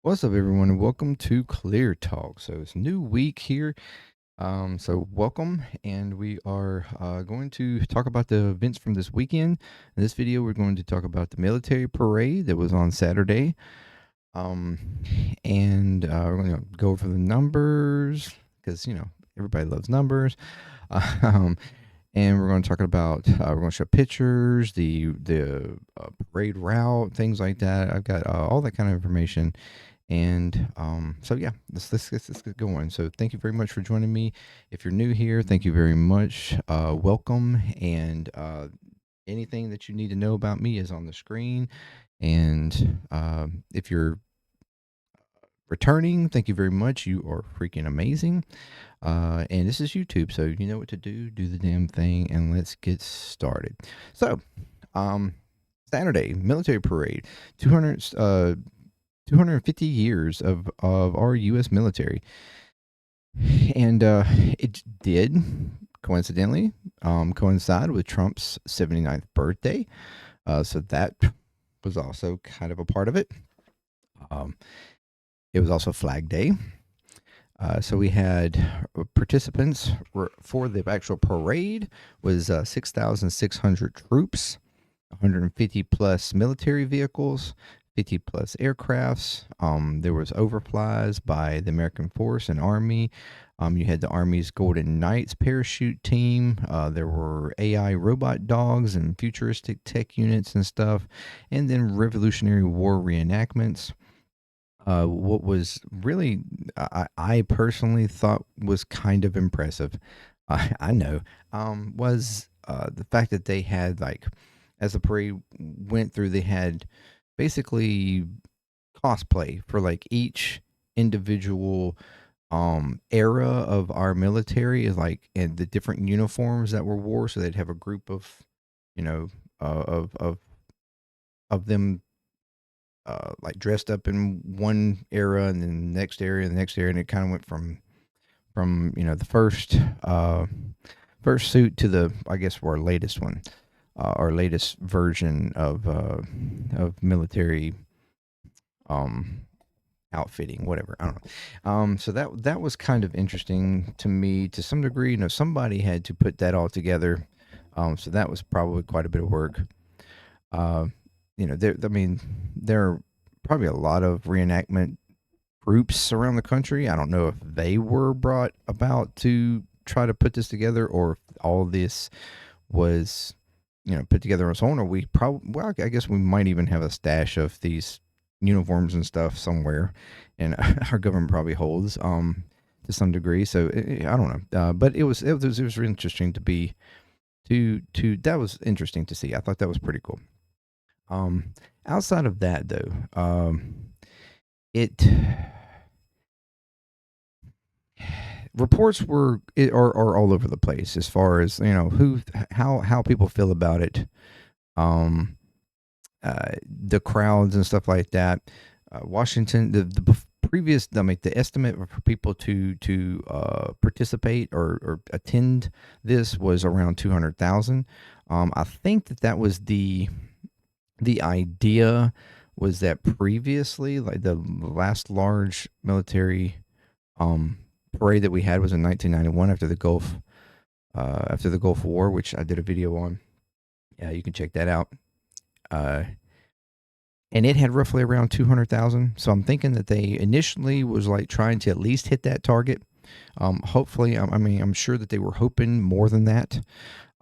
What's up, everyone, and welcome to ClearTalk. So it's a new week here. So welcome, and we are going to talk about the events from this weekend. In this video, we're going to talk about the military parade that was on Saturday, um, and we're going to go over the numbers because everybody loves numbers. Um, and we're going to talk about we're going to show pictures, the parade route, things like that. I've got all that kind of information. And so yeah, let's get going. So thank you very much for joining me. If you're new here, thank you very much. Welcome. And anything that you need to know about me is on the screen. And if you're returning, thank you very much. You are freaking amazing. And this is YouTube, so you know what to do. Do the damn thing, and let's get started. So, Saturday military parade, 250 years of our U.S. military. And it did, coincidentally, coincide with Trump's 79th birthday. So that was also kind of a part of it. It was also Flag Day. So we had participants for the actual parade was 6,600 troops, 150 plus military vehicles, 50 plus aircrafts. There was overflies by the American Force and Army. You had the Army's Golden Knights parachute team. There were AI robot dogs and futuristic tech units and stuff, and then Revolutionary War reenactments. What was really, I personally thought was kind of impressive, I know, was the fact that they had, like, as the parade went through, they had basically cosplay for like each individual era of our military, is like, and the different uniforms that were wore. So they'd have a group of, you know, of them like dressed up in one era, and then the next area, and the next area, and it kind of went from the first suit to the, I guess, our latest one, our latest version of military um outfitting, whatever, I don't know. So that was kind of interesting to me to some degree. Somebody had to put that all together. So that was probably quite a bit of work. uh there are probably a lot of reenactment groups around the country. I don't know if they were brought about to try to put this together, or if all this was, put together on its own, or we probably, well, I guess we might even have a stash of these uniforms and stuff somewhere, and our government probably holds, to some degree. So I don't know, but it was really interesting to be that was interesting to see. I thought that was pretty cool. Outside of that, though, it reports are all over the place as far as how people feel about it, um, the crowds and stuff like that. Washington, the previous, I mean, the estimate for people to participate or attend this was around 200,000. I think that was the idea, was that previously, like, the last large military parade that we had was in 1991 after the Gulf War, which I did a video on. Yeah, you can check that out. And it had roughly around 200,000. So I'm thinking that they initially was like trying to at least hit that target. Hopefully, I mean, I'm sure that they were hoping more than that.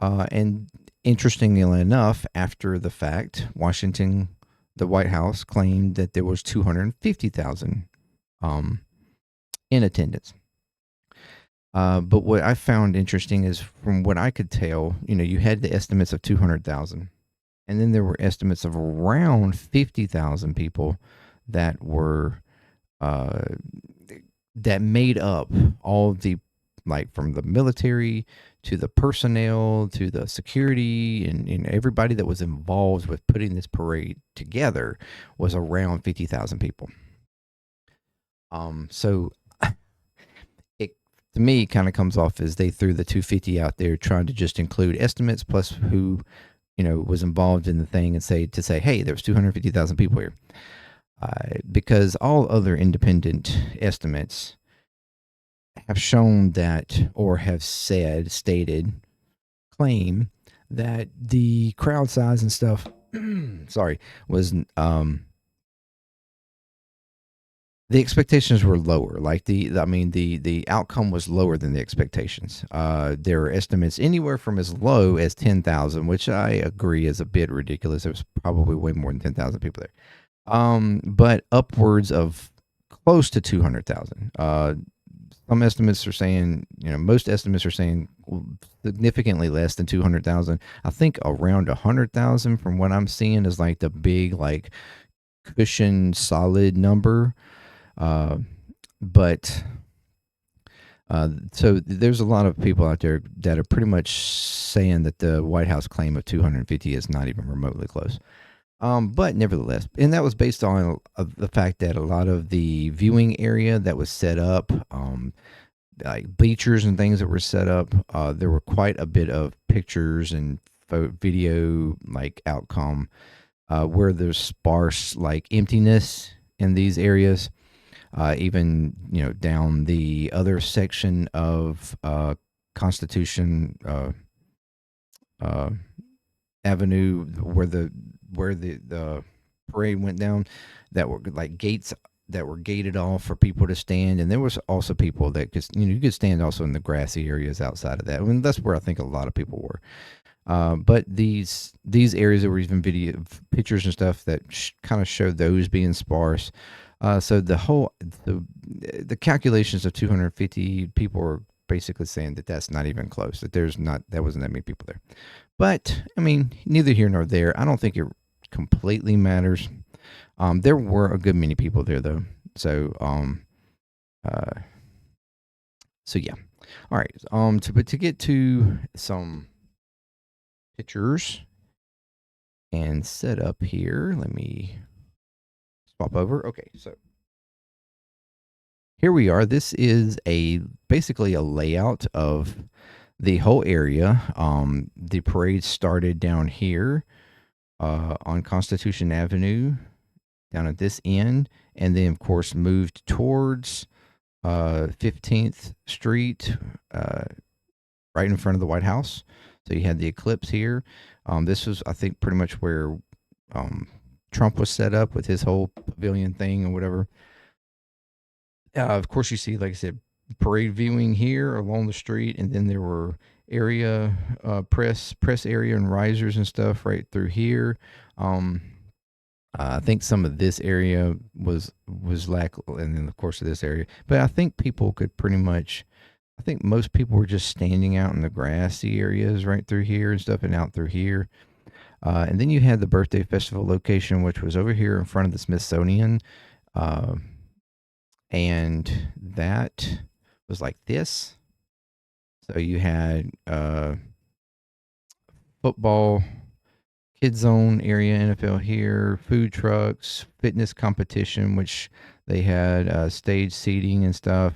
And interestingly enough, after the fact, Washington, the White House, claimed that there was 250,000 in attendance. But what I found interesting is, from what I could tell, you had the estimates of 200,000, and then there were estimates of around 50,000 people that were that made up all the, like, from the military to the personnel to the security, and everybody that was involved with putting this parade together was around 50,000 people. So it, to me, kind of comes off as they threw the 250 out there, trying to just include estimates plus who was involved in the thing, and say, hey, there was 250,000 people here. because all other independent estimates have shown that, or have stated, claim that the crowd size and stuff, sorry, was the expectations were lower. Like the outcome was lower than the expectations. There were estimates anywhere from as low as 10,000, which I agree is a bit ridiculous. There was probably way more than 10,000 people there. But upwards of close to 200,000. Some estimates are saying, most estimates are saying significantly less than 200,000. I think around 100,000 from what I'm seeing is like the big, like, cushion solid number. But so there's a lot of people out there that are pretty much saying that the White House claim of 250 is not even remotely close. But nevertheless, and that was based on the fact that a lot of the viewing area that was set up, like bleachers and things that were set up, there were quite a bit of pictures and video, like, outcome, where there's sparse, like, emptiness in these areas. Even, down the other section of Constitution uh, Avenue, where the parade went down, that were like gates that were gated off for people to stand, and there was also people that could, you could stand also in the grassy areas outside of that. I mean, that's where I think a lot of people were. But these areas, that were even video pictures and stuff that kind of showed those being sparse. So the calculations of 250 people were basically saying that that's not even close. That wasn't that many people there. But I mean, neither here nor there. I don't think it completely matters. There were a good many people there though. So uh, so yeah. All right. To get to some pictures and set up here, let me swap over. Okay, so here we are. This is basically a layout of the whole area. The parade started down here on Constitution Avenue, down at this end, and then of course moved towards 15th Street, right in front of the White House. So you had the eclipse here. This was, I think, pretty much where Trump was set up with his whole pavilion thing or whatever. Of course, you see, like I said, parade viewing here along the street, and then there were area press area and risers and stuff right through here. I think some of this area was lack, and then of course this area. But I think people could pretty much. I think most people were just standing out in the grassy areas right through here and stuff, and out through here. And then you had the birthday festival location, which was over here in front of the Smithsonian. And that was like this. So you had football, kids zone area, NFL here, food trucks, fitness competition, which they had stage seating and stuff.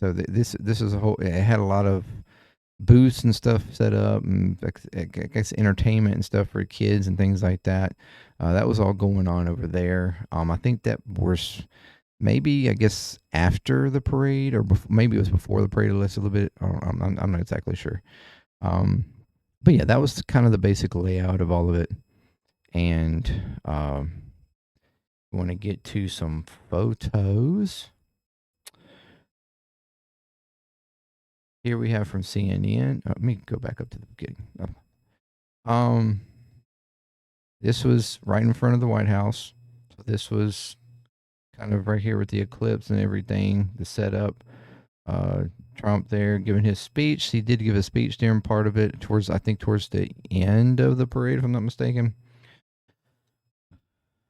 So this is a whole. It had a lot of booths and stuff set up, and I guess entertainment and stuff for kids and things like that. That was all going on over there. I think that was maybe, I guess, after the parade, or maybe it was before the parade, a little bit. I'm not exactly sure. But yeah, that was kind of the basic layout of all of it. And want to get to some photos. Here we have from CNN. Let me go back up to the beginning. This was right in front of the White House. So this was kind of right here with the eclipse and everything, the setup. Trump there giving his speech. He did give a speech during part of it, towards the end of the parade, if I'm not mistaken.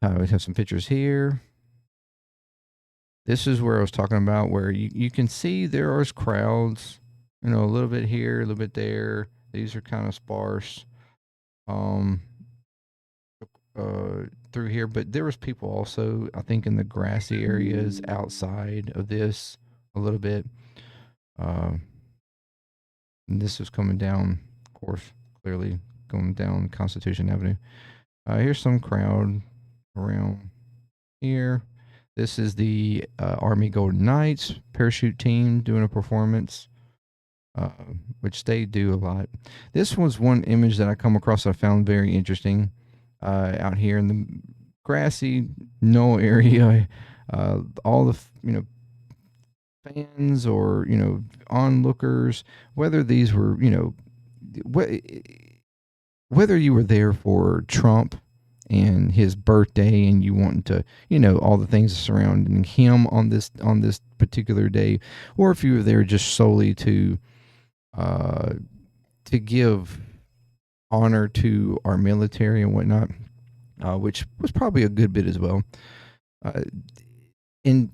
We have some pictures here. This is where I was talking about, where you can see there are crowds, a little bit here, a little bit there. These are kind of sparse through here, but there was people also, I think, in the grassy areas outside of this a little bit. And this was coming down, of course, clearly going down Constitution Avenue. Here's some crowd around here. This is the Army Golden Knights parachute team doing a performance, uh, which they do a lot. This was one image that I come across I found very interesting. Out here in the grassy knoll area, all the fans or onlookers, whether these were whether you were there for Trump and his birthday and you wanted to all the things surrounding him on this particular day, or if you were there just solely uh to give honor to our military and whatnot, which was probably a good bit as well. uh and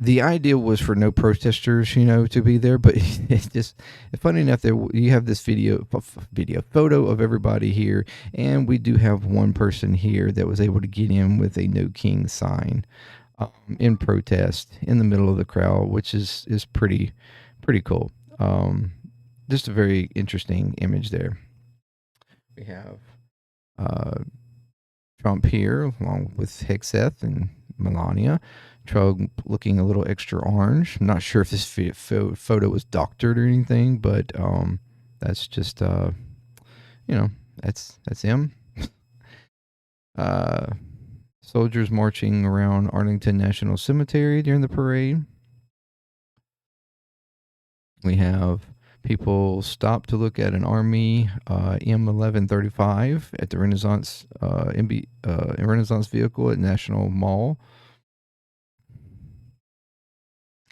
the idea was for no protesters, to be there, but it's just funny enough. There you have this video photo of everybody here, and we do have one person here that was able to get in with a "No King" sign, in protest in the middle of the crowd, which is pretty cool. Just a very interesting image there. We have uh, Trump here, along with Hegseth and Melania. Trump looking a little extra orange. I'm not sure if this photo was doctored or anything, but that's just that's him. Uh, Soldiers marching around Arlington National Cemetery during the parade. We have people stop to look at an Army M1135 at the Renaissance Renaissance vehicle at National Mall.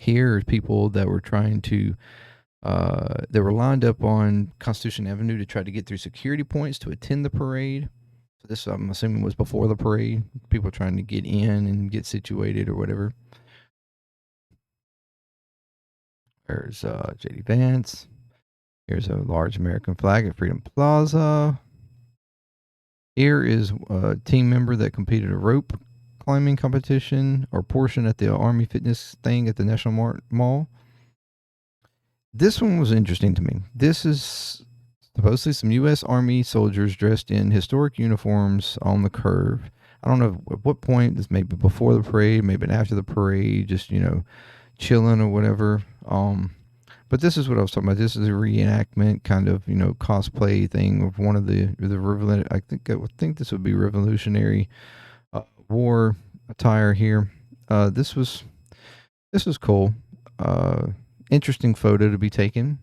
Here are people that were trying to they were lined up on Constitution Avenue to try to get through security points to attend the parade. So this, I'm assuming, was before the parade. People trying to get in and get situated or whatever. There's JD Vance. Here's a large American flag at Freedom Plaza. Here is a team member that competed a rope climbing competition or portion at the Army fitness thing at the National Mall. This one was interesting to me. This is supposedly some U.S. Army soldiers dressed in historic uniforms on the curve. I don't know at what point, this may be before the parade, maybe after the parade, just, chilling or whatever. But this is what I was talking about. This is a reenactment kind of, cosplay thing of one of the I think this would be Revolutionary War attire here. This was cool. Interesting photo to be taken.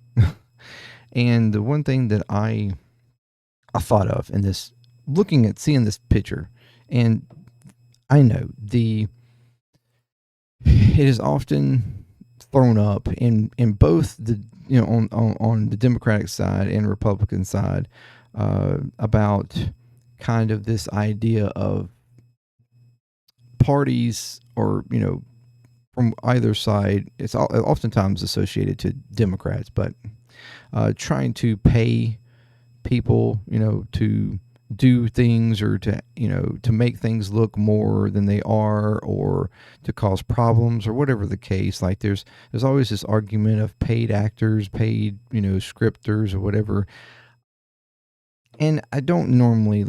And the one thing that I thought of in this, seeing this picture, and I know it is often thrown up in both the on the Democratic side and Republican side, about kind of this idea of parties, or from either side. It's oftentimes associated to Democrats, but trying to pay people, to do things, or to make things look more than they are, or to cause problems, or whatever the case. Like there's always this argument of paid actors, paid scripters, or whatever. And I don't normally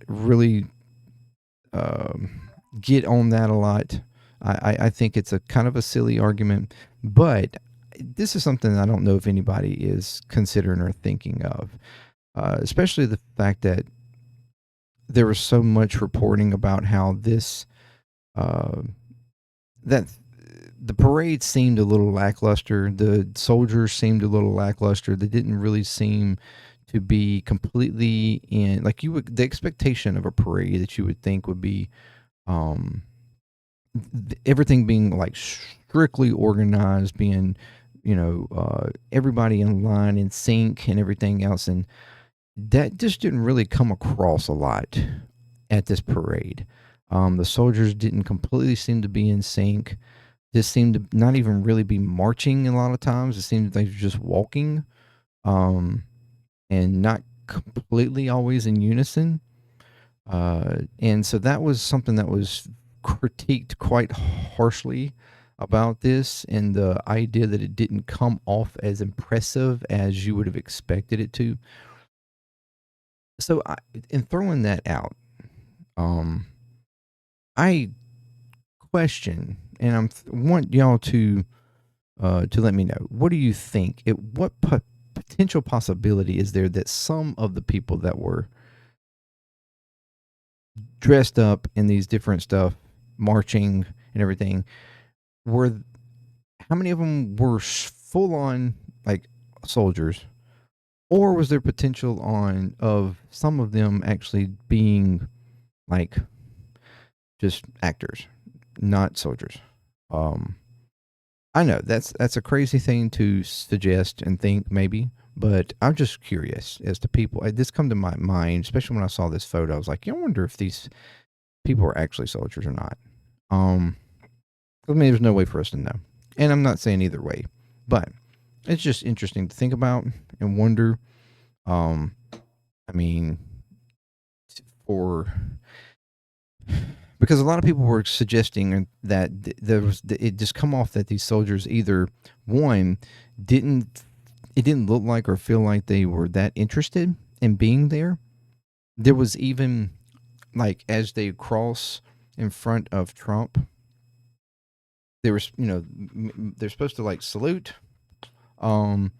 really get on that a lot. I think it's a kind of a silly argument, but this is something I don't know if anybody is considering or thinking of, especially the fact that there was so much reporting about how this that the parade seemed a little lackluster. The soldiers seemed a little lackluster. They didn't really seem to be completely in, like, the expectation of a parade that you would think would be everything being like strictly organized, being everybody in line, in sync, and everything else. And that just didn't really come across a lot at this parade. The soldiers didn't completely seem to be in sync. Just seemed to not even really be marching a lot of times. It seemed like they were just walking, and not completely always in unison. And so that was something that was critiqued quite harshly about this, and the idea that it didn't come off as impressive as you would have expected it to. So, in throwing that out, um, I question, and want y'all to let me know. What do you think? What potential possibility is there that some of the people that were dressed up in these different stuff, marching and everything, were how many of them were full on like soldiers, or was there potential on of some of them actually being like just actors, not soldiers? Um, I know that's a crazy thing to suggest and think maybe, but I'm just curious as to people. This come to my mind, especially when I saw this photo. I was like, I wonder if these people are actually soldiers or not. Um, I mean, there's no way for us to know, and I'm not saying either way, but it's just interesting to think about and wonder. Um, I mean, for because a lot of people were suggesting that there was it just come off that these soldiers either one didn't it didn't look like or feel like they were that interested in being there. There was even like as they cross in front of Trump, they were they're supposed to like salute um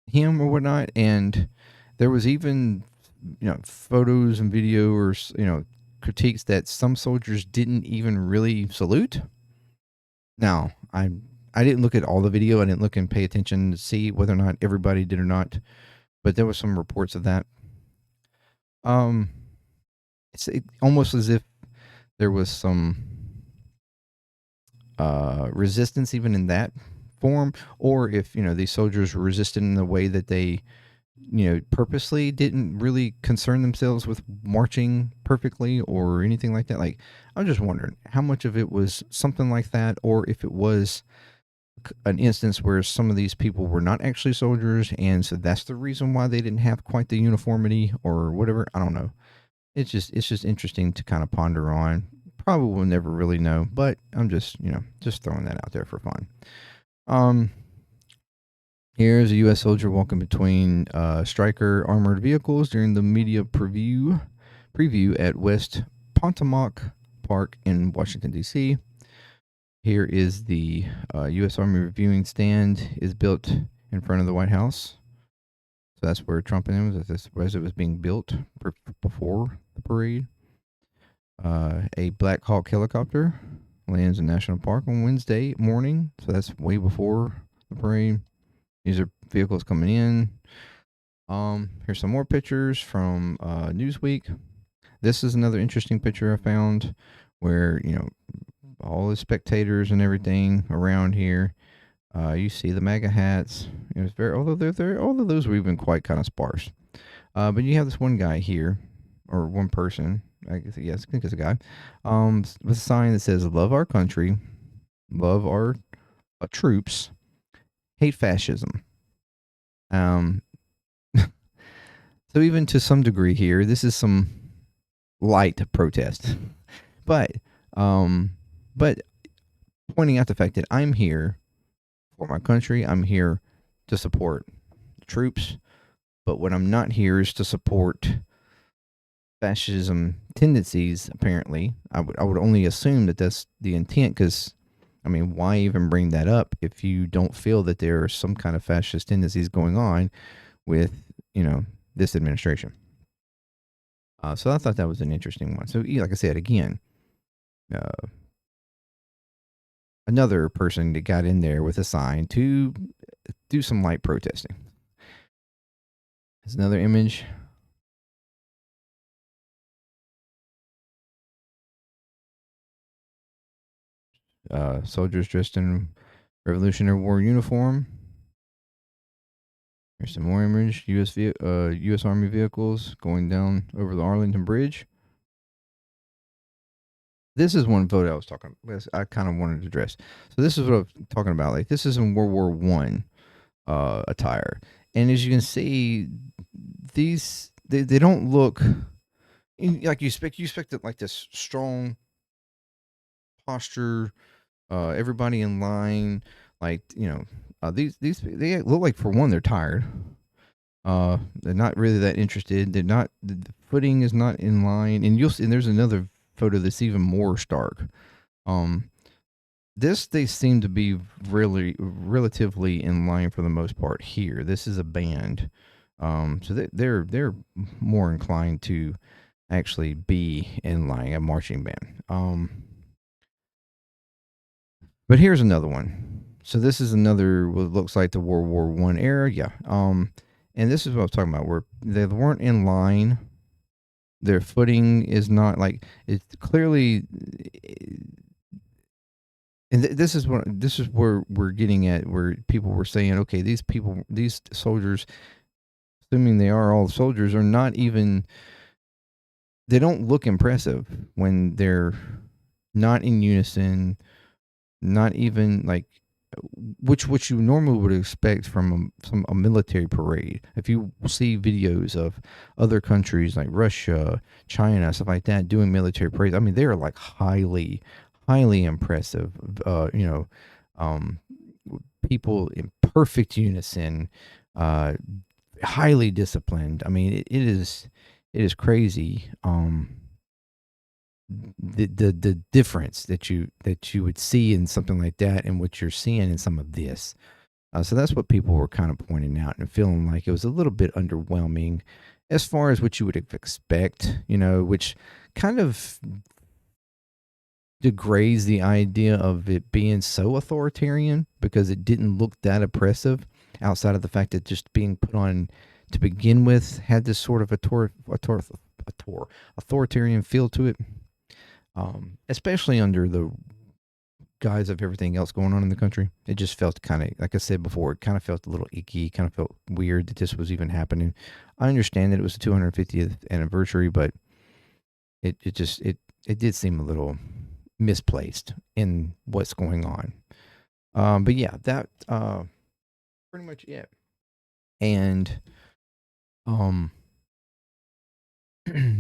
him or whatnot, and there was even photos and video or critiques that some soldiers didn't even really salute. Now, I didn't look at all the video. I didn't look and pay attention to see whether or not everybody did or not, but there was some reports of that. Um, it's almost as if there was some resistance even in that form, or if these soldiers were resistant in the way that they purposely didn't really concern themselves with marching perfectly or anything like that. Like, I'm just wondering how much of it was something like that, or if it was an instance where some of these people were not actually soldiers, and so that's the reason why they didn't have quite the uniformity or whatever. I don't know. It's just interesting to kind of ponder on. Probably will never really know, but I'm just just throwing that out there for fun. Um, Here's a U.S. soldier walking between Stryker armored vehicles during the media preview at West Pontomac Park in Washington, D.C. Here is the U.S. Army reviewing stand is built in front of the White House. So that's where Trump and him was as it was being built before the parade. A Black Hawk helicopter lands in National Park on Wednesday morning. So that's way before the parade. These are vehicles coming in. Here's some more pictures from Newsweek. This is another interesting picture I found where, all the spectators and everything around here. You see the MAGA hats. It was very, although those were even quite kind of sparse. But you have this one guy here, or one person, I guess, yes, I think it's a guy, with a sign that says, "Love our country, love our troops, hate fascism." Um, so even to some degree here, this is some light protest, but um, but pointing out the fact that I'm here for my country, I'm here to support the troops, but what I'm not here is to support fascism tendencies. Apparently, I would only assume that that's the intent, because I mean, why even bring that up if you don't feel that there are some kind of fascist tendencies going on with this administration? So I thought that was an interesting one. So, like I said, again, uh, another person that got in there with a sign to do some light protesting. There's another image. Soldiers dressed in Revolutionary War uniform. Here's some more image. U.S. Army vehicles going down over the Arlington Bridge. This is one photo I was talking about. I kind of wanted to address. So this is what I'm talking about. Like, this is in World War One attire, and as you can see, they don't look like you expect it like this strong posture, everybody in line, like these they look like, for one, they're tired. They're not really that interested. They're not. The footing is not in line, and you'll see. And there's another photo that's even more stark. Um, this they seem to be really relatively in line for the most part. Here, this is a band, so they're more inclined to actually be in line, a marching band. But here's another one. So this is another what looks like the World War I era. Yeah. And this is what I was talking about, where they weren't in line. Their footing is not like it's clearly. And this is where we're getting at, where people were saying, okay, these soldiers, assuming they are all soldiers, are not even. They don't look impressive when they're not in unison, not even like which you normally would expect from a military parade. If you see videos of other countries like Russia, China, stuff like that doing military parades, I mean they're like highly impressive. Um, people in perfect unison, uh, highly disciplined. I mean it is crazy. The difference that you would see in something like that and what you're seeing in some of this. So that's what people were kind of pointing out and feeling like it was a little bit underwhelming as far as what you would expect, which kind of degrades the idea of it being so authoritarian because it didn't look that oppressive outside of the fact that just being put on to begin with had this sort of authoritarian feel to it. Especially under the guise of everything else going on in the country. It just felt kind of, like I said before, it kind of felt a little icky, kind of felt weird that this was even happening. I understand that it was the 250th anniversary, but it did seem a little misplaced in what's going on. But yeah, that pretty much it. And um,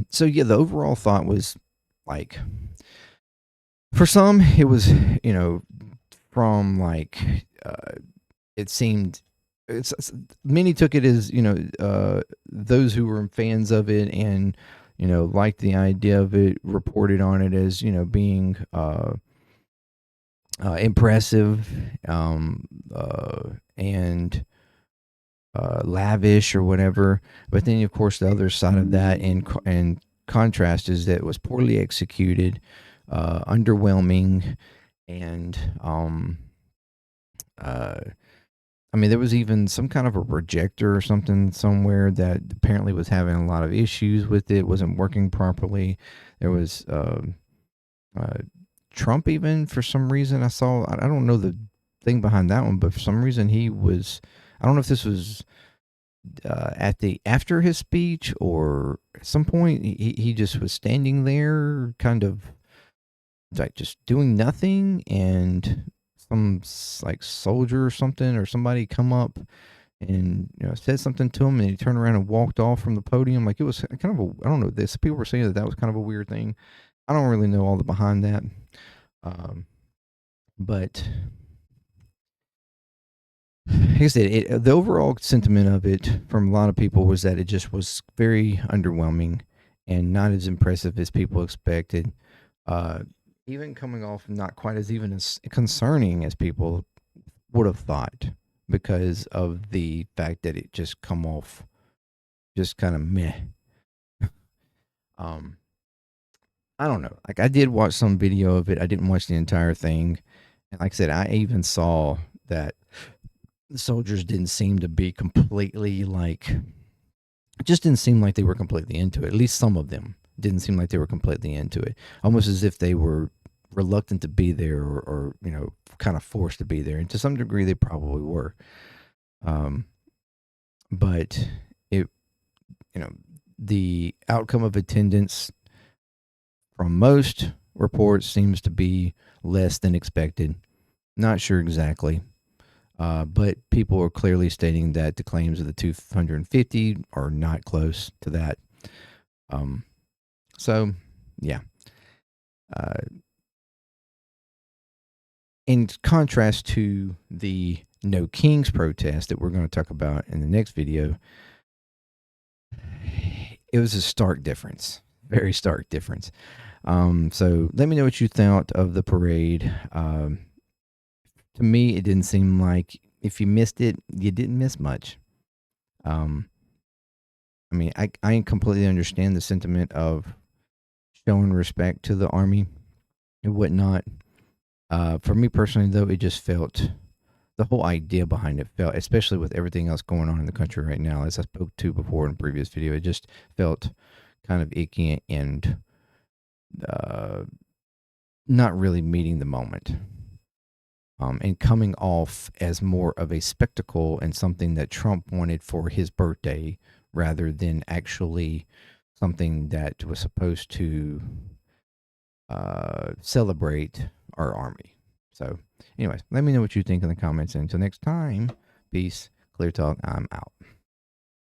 so yeah, the overall thought was like, for some, it was from like it seemed many took it as those who were fans of it and liked the idea of it reported on it as being impressive and lavish or whatever. But then of course the other side of that and contrast is that it was poorly executed, underwhelming, and uh I mean, there was even some kind of a projector or something somewhere that apparently was having a lot of issues with it, wasn't working properly. There was uh, Trump, even for some reason, I saw, I don't know the thing behind that one, but for some reason he was, I don't know if this was at the after his speech or at some point he just was standing there kind of like just doing nothing, and some like soldier or something or somebody come up and said something to him, and he turned around and walked off from the podium. Like it was kind of I don't know, this people were saying that was kind of a weird thing. I don't really know all the behind that. But like I said, the overall sentiment of it from a lot of people was that it just was very underwhelming and not as impressive as people expected. uh, Even coming off not quite as even as concerning as people would have thought, because of the fact that it just come off just kind of meh. um I don't know, like I did watch some video of it, I didn't watch the entire thing, and like I said, I even saw that the soldiers didn't seem to be completely like, it just didn't seem like they were completely into it. At least some of them didn't seem like they were completely into it, almost as if they were reluctant to be there, or kind of forced to be there, and to some degree they probably were. um but it you know the outcome of attendance from most reports seems to be less than expected. Not sure exactly, but people are clearly stating that the claims of the 250 are not close to that. Um, so, yeah. Uh, in contrast to the No Kings protest that we're going to talk about in the next video, it was a stark difference, very stark difference. So let me know what you thought of the parade. To me, it didn't seem like if you missed it, you didn't miss much. Um, I mean, I completely understand the sentiment of showing respect to the army and whatnot. For me personally, though, it just felt the whole idea behind it felt, especially with everything else going on in the country right now, as I spoke to before in a previous video, it just felt kind of icky and uh, not really meeting the moment. And coming off as more of a spectacle and something that Trump wanted for his birthday rather than actually something that was supposed to celebrate our army. So, anyways, let me know what you think in the comments. And until next time, peace, clear talk. I'm out.